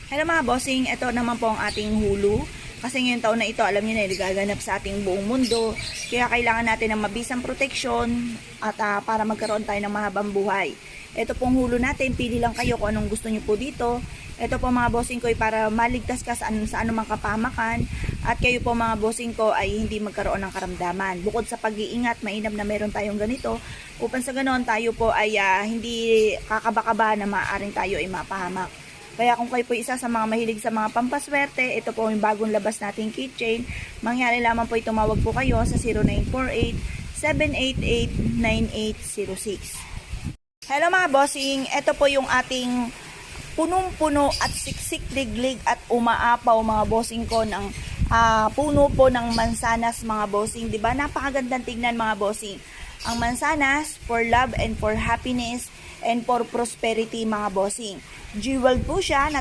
Hello mga bossing, ito naman po ang ating hulu. Kasi ngayong taon na ito, alam niyo na, nagaganap sa ating buong mundo. Kaya kailangan natin ng mabisang proteksyon at para magkaroon tayo ng mahabang buhay. Ito pong hulu natin, pili lang kayo kung anong gusto niyo po dito. Ito po mga bossing ko ay para maligtas ka sa anumang kapahamakan. At kayo po mga bossing ko ay hindi magkaroon ng karamdaman. Bukod sa pag-iingat, mainam na meron tayong ganito. Upang sa ganoon tayo po ay hindi kakaba-kaba na maaaring tayo ay mapahamak. Kaya kung kayo po isa sa mga mahilig sa mga pampaswerte, ito po yung bagong labas nating keychain. Mangyari lamang po tumawag po kayo sa 0948-788-9806. Hello mga bossing, ito po yung ating punong-puno at siksik-liglig at umaapaw mga bossing ko ng puno po ng mansanas mga bossing. Diba? Napakagandang tignan mga bossing. Ang mansanas for love and for happiness and for prosperity mga bossing. Jewel po siya.